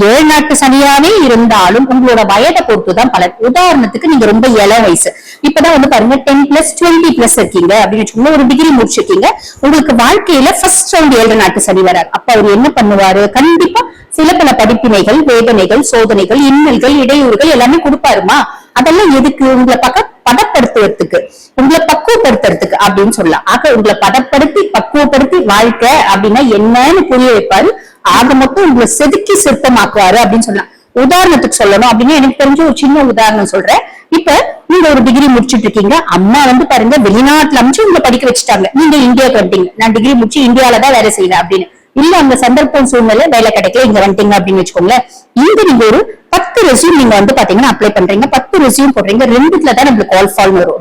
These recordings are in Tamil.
ஏழு நாட்டு சனியாவே இருந்தாலும் உங்களோட வயதை பொறுத்துதான் பலன். உதாரணத்துக்கு நீங்க ரொம்ப இளம் வயசு, இப்பதான் வந்து பாருங்க 10+20+ இருக்கீங்க அப்படின்னு வச்சுக்கோங்க, ஒரு டிகிரி முடிச்சிருக்கீங்க. உங்களுக்கு வாழ்க்கையில ஃபர்ஸ்ட் ரவுண்ட் ஏழு நாட்டு சனி வராரு. அப்ப அவர் என்ன பண்ணுவாரு? கண்டிப்பா சில பல படிப்பினைகள், வேதனைகள், சோதனைகள், இன்னல்கள், இடையூறுகள் எல்லாமே கொடுப்பாருமா. அதெல்லாம் எதுக்கு? உங்களை பதப்படுத்துவதற்கு, உங்களை பக்குவப்படுத்துறதுக்கு அப்படின்னு சொல்லலாம். ஆக உங்களை பதப்படுத்தி பக்குவப்படுத்தி வாழ்க்கை அப்படின்னா என்னன்னு புரிய வைப்பாரு. ஆக மொத்தம் உங்களை செதுக்கி சிற்பமாக்குவாரு அப்படின்னு சொல்லலாம். உதாரணத்துக்கு சொல்லணும் அப்படின்னா எனக்கு தெரிஞ்ச ஒரு சின்ன உதாரணம் சொல்றேன். இப்ப நீங்க ஒரு டிகிரி முடிச்சுட்டு இருக்கீங்க, அம்மா வந்து பாருங்க வெளிநாட்டுல அமைச்சு உங்களை படிக்க வச்சுட்டாங்க, நீங்க இந்தியாவுக்கு வந்துட்டீங்க, நான் டிகிரி முடிச்சு இந்தியாவிலதான் வேலை செய்யறேன் அப்படின்னு. இல்ல அந்த சந்தர்ப்பம் சூழ்நிலை வேலை கிடைக்கல, இங்க வந்துட்டீங்க அப்படின்னு வச்சுக்கோங்களேன். இங்க நீங்க ஒரு 10 ரெசியூம் நீங்க வந்து பாத்தீங்கன்னா அப்ளை பண்றீங்க, 10 ரெசியூம் போடுறீங்க, ரெண்டுல தான் நம்மளுக்கு கால் ஃபால் வரும்,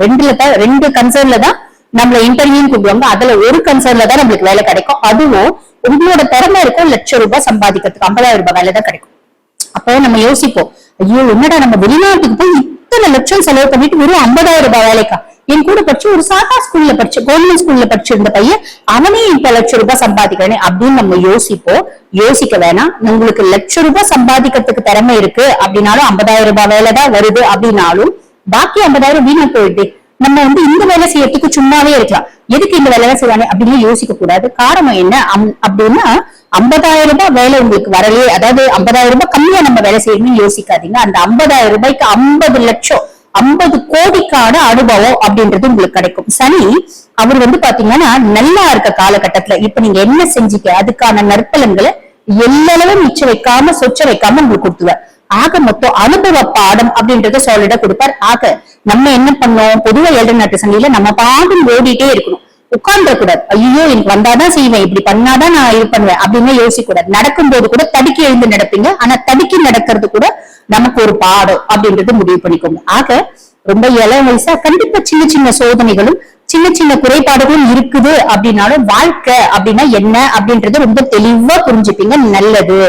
ரெண்டு கன்சர்ன்ல தான் நம்மள இன்டர்வியூ கூப்பிடுவாங்க, அதுல ஒரு கன்சர்ன்ல தான் நம்மளுக்கு வேலை கிடைக்கும். அதுவும் உங்களோட திறமை இருக்கும், ₹1,00,000 சம்பாதிக்கிறதுக்கு ₹50,000 வேலை தான் கிடைக்கும். அப்போ நம்ம யோசிப்போம், ஐயோ என்னடா நம்ம வெளிநாட்டுக்கு போய் இத்தனை லட்சம் செலவு பண்ணிட்டு வெறும் ₹50,000 வேலைக்கா. என் கூட படிச்சு ஒரு சாதா ஸ்கூல்ல படிச்சு கவர்மெண்ட் ஸ்கூல்ல படிச்சிருந்த பையன் அவனே இப்ப ₹1,00,000 சம்பாதிக்கிறேன் அப்படின்னு நம்ம யோசிப்போம். யோசிக்க வேணாம். உங்களுக்கு ₹1,00,000 சம்பாதிக்கிறதுக்கு திறமை இருக்கு அப்படின்னாலும் ₹50,000 வேலைதான் வருது அப்படின்னாலும் பாக்கி 50,000 வீணா போயிடுது. நம்ம வந்து இந்த வேலை செய்யறதுக்கு சும்மாவே இருக்கலாம், எதுக்கு இந்த வேலை செய்வானே அப்படின்னு யோசிக்க கூடாது. காரணம் என்ன அப்படின்னா, ₹50,000 வேலை உங்களுக்கு வரலையே, அதாவது ₹50,000 கம்மியா நம்ம வேலை செய்யணும்னு யோசிக்காதீங்க. அந்த ₹50,000 50 லட்சம் 50 கோடிக்கான அனுபவம் அப்படின்றது உங்களுக்கு கிடைக்கும். சனி அவர் வந்து பாத்தீங்கன்னா நல்லா இருக்க காலகட்டத்துல இப்ப நீங்க என்ன செஞ்சீங்க அதுக்கான நற்பலன்களை எல்லளவும் மிச்சம் வைக்காம சொச்ச வைக்காம உங்களுக்கு கொடுத்துருவார். ஆக மொத்தம் அனுபவ பாடம் அப்படின்றத சாலிடா கொடுப்பார். ஆக நம்ம என்ன பண்ணோம், பொதுவா ஏழு நாட்டு சனியில நம்ம பாடம் ஓடிட்டே இருக்கணும், உட்கார்ந்துட கூடாது. ஐயோ எனக்கு வந்தாதான் செய்வேன், இப்படி பண்ணாதான் நான் இது பண்ணுவேன் அப்படின்னு யோசிக்க கூடாது. நடக்கும்போது கூட தடுக்கி எழுந்து நடப்பீங்க, ஆனா தடுக்கி நடக்கிறது கூட நமக்கு ஒரு பாடம் அப்படின்றது முடிவு பண்ணிக்கோங்க. ஆக ரொம்ப இளம் வயசா கண்டிப்பா சின்ன சின்ன சோதனைகளும் சின்ன சின்ன குறைபாடுகளும் இருக்குது அப்படின்னாலும் வாழ்க்கை அப்படின்னா என்ன அப்படின்றது ரொம்ப தெளிவா புரிஞ்சுப்பீங்க. நல்லது.